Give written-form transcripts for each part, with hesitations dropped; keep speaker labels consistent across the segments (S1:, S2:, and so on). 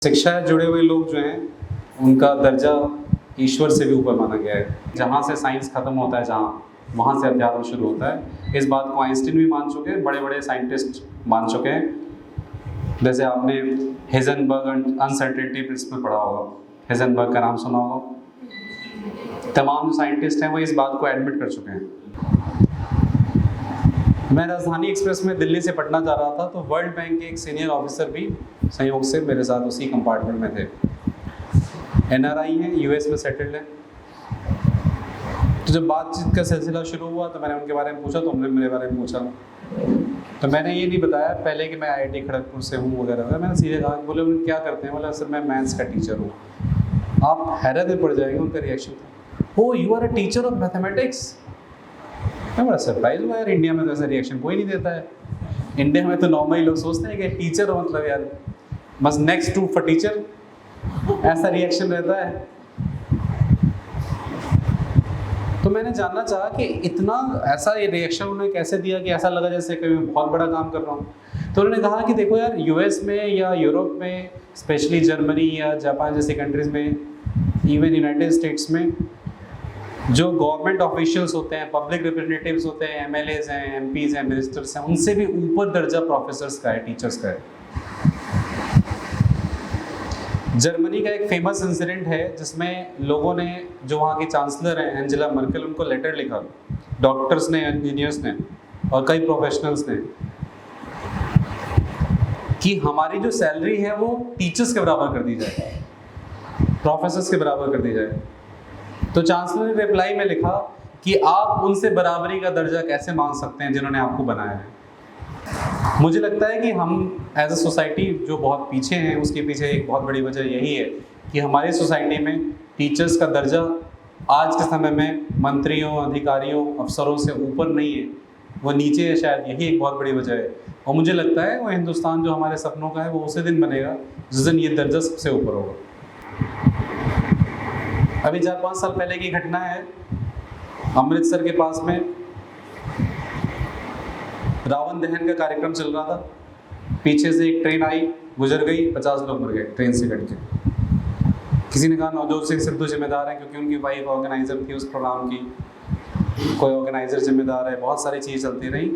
S1: शिक्षा से जुड़े हुए लोग जो हैं उनका दर्जा ईश्वर से भी ऊपर माना गया है। जहाँ से साइंस खत्म होता है, जहाँ वहाँ से अध्यात्म शुरू होता है। इस बात को आइंस्टीन भी मान चुके हैं, बड़े बड़े साइंटिस्ट मान चुके हैं। जैसे आपने हेजनबर्ग अनसर्टेनिटी प्रिंसिपल पढ़ा होगा, हेजनबर्ग का नाम सुना होगा। तमाम जो साइंटिस्ट हैं वो इस बात को एडमिट कर चुके हैं। मैं राजधानी एक्सप्रेस में दिल्ली से पटना जा रहा था तो वर्ल्ड बैंक के एक सीनियर ऑफिसर भी संयोग से मेरे साथ उसी कंपार्टमेंट में थे। एनआरआई हैं, यूएस में सेटल्ड हैं। तो जब बातचीत का सिलसिला शुरू हुआ तो मैंने उनके बारे में पूछा, तो उन्होंने मेरे बारे में पूछा। तो मैंने ये नहीं बताया पहले कि मैं आईआईटी खड़गपुर से हूँ वगैरह वगैरह। मैंने सीधे कहा, बोले उन्हें क्या करते हैं? बोला सर मैं मैथ्स का टीचर हूँ। आप हैरत में पड़ जाएंगे, उनका रिएक्शन था, oh you are a teacher of mathematics. मैं बड़ा सरप्राइज हुआ यार, इंडिया में तो ऐसा रिएक्शन कोई नहीं देता है। इंडिया में तो नॉर्मली लोग सोचते हैं कि टीचर मतलब यार बस नेक्स्ट टू फॉर टीचर, ऐसा रिएक्शन रहता है। तो मैंने जानना चाहा कि इतना ऐसा ये रिएक्शन उन्होंने कैसे दिया कि ऐसा लगा जैसे कि मैं बहुत बड़ा काम कर रहा हूँ। तो उन्होंने कहा कि देखो यार, यूएस में या यूरोप में, स्पेशली जर्मनी या जापान जैसी कंट्रीज़ में, इवन यूनाइटेड स्टेट्स में, जो गवर्नमेंट ऑफिशियल्स होते हैं, पब्लिक रिप्रेजेंटेटिव्स होते हैं, एमएलएज हैं, एमपीज हैं, मिनिस्टर्स हैं, उनसे भी ऊपर दर्जा प्रोफेसर्स का है, टीचर्स का है। जर्मनी का एक फेमस इंसिडेंट है जिसमें लोगों ने, जो वहाँ की चांसलर हैं एंजेला मर्केल, उनको लेटर लिखा, डॉक्टर्स ने, इंजीनियर्स ने और कई प्रोफेशनल्स ने, कि हमारी जो सैलरी है वो टीचर्स के बराबर कर दी जाए, प्रोफेसर्स के बराबर कर दी जाए। तो चांसलर ने रिप्लाई में लिखा कि आप उनसे बराबरी का दर्जा कैसे मांग सकते हैं जिन्होंने आपको बनाया है। मुझे लगता है कि हम एज अ सोसाइटी जो बहुत पीछे हैं, उसके पीछे एक बहुत बड़ी वजह यही है कि हमारी सोसाइटी में टीचर्स का दर्जा आज के समय में मंत्रियों, अधिकारियों, अफसरों से ऊपर नहीं है, वो नीचे है। शायद यही एक बहुत बड़ी वजह है। और मुझे लगता है वो हिंदुस्तान जो हमारे सपनों का है वो उसी दिन बनेगा जिस दिन ये दर्जा सबसे ऊपर होगा। अभी 4-5 साल पहले की घटना है, अमृतसर के पास में रावण दहन का कार्यक्रम चल रहा था। पीछे से एक ट्रेन आई, गुजर गई, 50 लोग मर गए ट्रेन से कट के। किसी ने कहा नवजोत सिंह सिद्धू जिम्मेदार है क्योंकि उनकी वाइफ ऑर्गेनाइजर थी उस प्रोग्राम की, कोई ऑर्गेनाइजर जिम्मेदार है, बहुत सारी चीज़ चलती रही।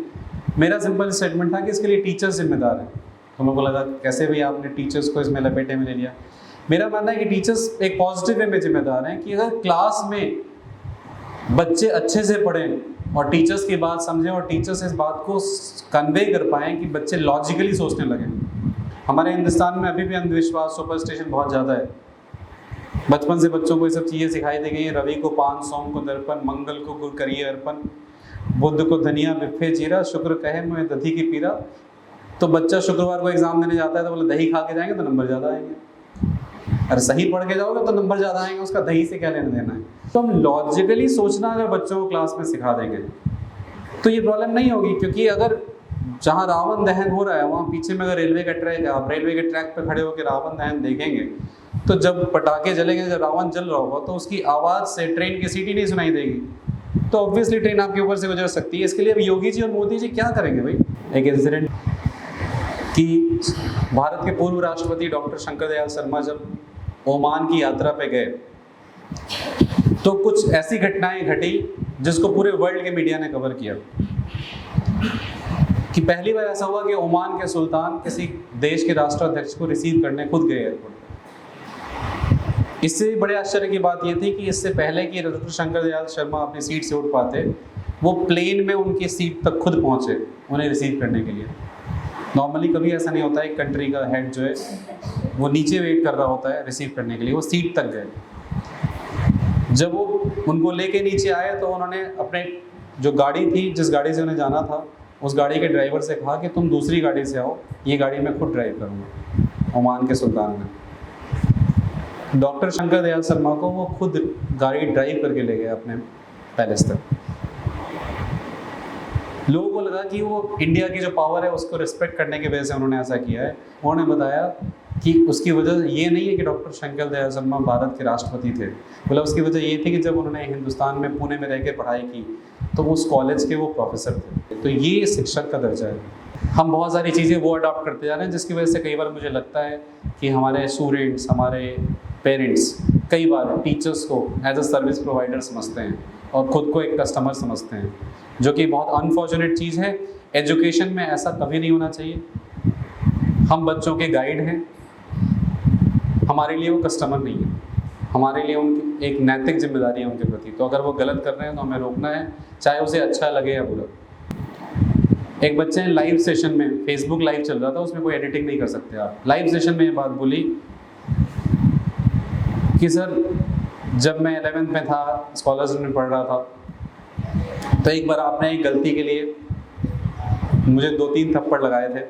S1: मेरा सिंपल स्टेटमेंट था कि इसके लिए टीचर्स जिम्मेदार हैं। तो लोगों को लगा कैसे भी आपने टीचर्स को इसमें लपेटे में ले लिया। मेरा मानना है कि टीचर्स एक पॉजिटिव वे में जिम्मेदार हैं कि अगर क्लास में बच्चे अच्छे से पढ़ें और टीचर्स की बात समझें और टीचर्स इस बात को कन्वे कर पाएँ कि बच्चे लॉजिकली सोचने लगें। हमारे हिंदुस्तान में अभी भी अंधविश्वास, सुपरस्टिशन बहुत ज़्यादा है। बचपन से बच्चों को ये सब चीज़ें सिखाई दी गई हैं, रवि को पान, सोम को दर्पण, मंगल को गुर करिए अर्पण, बुध को धनिया बिफे जीरा, शुक्र कहे मैं दधी की पीरा। तो बच्चा शुक्रवार को एग्जाम देने जाता है तो बोले दही खा के जाएंगे तो नंबर ज़्यादा आएंगे, अरे सही पढ़ के जाओगे तो नंबर ज़्यादा आएंगे, उसका दही से क्या लेना देना है। तो हम लॉजिकली सोचना अगर बच्चों को क्लास में सिखा देंगे तो ये प्रॉब्लम नहीं होगी। क्योंकि अगर जहाँ रावण दहन हो रहा है वहाँ पीछे में अगर रेलवे का ट्रैक है, आप रेलवे के ट्रैक पर खड़े होकर रावण दहन देखेंगे तो जब पटाखे जलेंगे, जब रावण जल रहा होगा तो उसकी आवाज़ से ट्रेन की सीटी नहीं सुनाई देगी, तो ऑब्वियसली ट्रेन आपके ऊपर से गुजर सकती है। इसके लिए अब योगी जी और मोदी जी क्या करेंगे भाई? एक इंसिडेंट कि भारत के पूर्व राष्ट्रपति डॉक्टर शंकर दयाल शर्मा जब ओमान की यात्रा पे गए तो कुछ ऐसी घटनाएं घटी जिसको पूरे वर्ल्ड के मीडिया ने कवर किया। कि पहली बार ऐसा हुआ कि ओमान के सुल्तान किसी देश के राष्ट्राध्यक्ष को रिसीव करने खुद गए एयरपोर्ट पर। इससे बड़े आश्चर्य की बात यह थी कि इससे पहले कि डॉक्टर शंकर दयाल शर्मा अपनी सीट से उठ पाते, वो प्लेन में उनकी सीट तक खुद पहुंचे उन्हें रिसीव करने के लिए। नॉर्मली कभी ऐसा नहीं होता है, कंट्री का हेड जो है वो नीचे वेट कर रहा होता है रिसीव करने के लिए, वो सीट तक गए। जब वो उनको लेके नीचे आए तो उन्होंने अपने जो गाड़ी थी, जिस गाड़ी से उन्हें जाना था, उस गाड़ी के ड्राइवर से कहा कि तुम दूसरी गाड़ी से आओ, ये गाड़ी मैं खुद ड्राइव करूँगा। ओमान के सुल्तान ने डॉक्टर शंकर दयाल शर्मा को वो खुद गाड़ी ड्राइव करके ले गए अपने पैलेस तक। लोगों को लगा कि वो इंडिया की जो पावर है उसको रिस्पेक्ट करने की वजह से उन्होंने ऐसा किया है। उन्होंने बताया कि उसकी वजह ये नहीं है कि डॉक्टर शंकर दयाल शर्मा भारत के राष्ट्रपति थे, बोला उसकी वजह ये थी कि जब उन्होंने हिंदुस्तान में पुणे में रह के पढ़ाई की तो उस कॉलेज के वो प्रोफेसर थे। तो ये शिक्षक का दर्जा है। हम बहुत सारी चीज़ें वो अडॉप्ट करते जा रहे हैं जिसकी वजह से कई बार मुझे लगता है कि हमारे स्टूडेंट्स, हमारे पेरेंट्स कई बार टीचर्स को एज अ सर्विस प्रोवाइडर समझते हैं और ख़ुद को एक कस्टमर समझते हैं, जो कि बहुत अनफॉर्चुनेट चीज़ है। एजुकेशन में ऐसा कभी नहीं होना चाहिए। हम बच्चों के गाइड हैं, हमारे लिए वो कस्टमर नहीं है, हमारे लिए उनकी एक नैतिक जिम्मेदारी है उनके प्रति। तो अगर वो गलत कर रहे हैं तो हमें रोकना है, चाहे उसे अच्छा लगे या बुरा। एक बच्चे ने लाइव सेशन में, फेसबुक लाइव चल रहा था, उसमें कोई एडिटिंग नहीं कर सकते आप। लाइव सेशन में ये बात बोली कि सर जब मैं 11th में था, स्कॉलर्स में पढ़ रहा था, तो एक बार आपने एक गलती के लिए मुझे 2-3 थप्पड़ लगाए थे,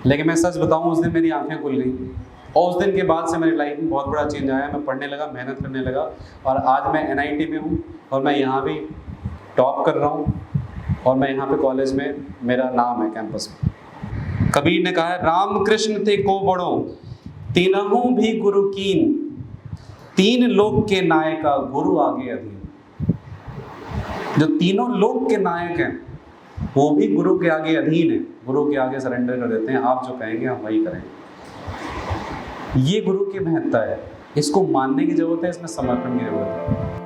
S1: लेकिन मैं सच बताऊं उस दिन मेरी आंखें खुल गई और उस दिन के बाद से मेरी लाइफ में बहुत बड़ा चेंज आया। मैं पढ़ने लगा, मेहनत करने लगा और आज मैं NIT में हूँ और मैं यहाँ भी टॉप कर रहा हूँ और मैं यहाँ पे कॉलेज में मेरा नाम है कैंपस में। कबीर ने कहा है, राम कृष्ण ते को बड़ो तीनहु भी गुरु कीन, 3 लोक के नायका गुरु आगे अधीन। जो तीनों लोक के नायक हैं वो भी गुरु के आगे अधीन है, गुरु के आगे सरेंडर कर देते हैं। आप जो कहेंगे हम वही करेंगे। ये गुरु की महत्ता है, इसको मानने की जरूरत है, इसमें समर्पण की जरूरत है।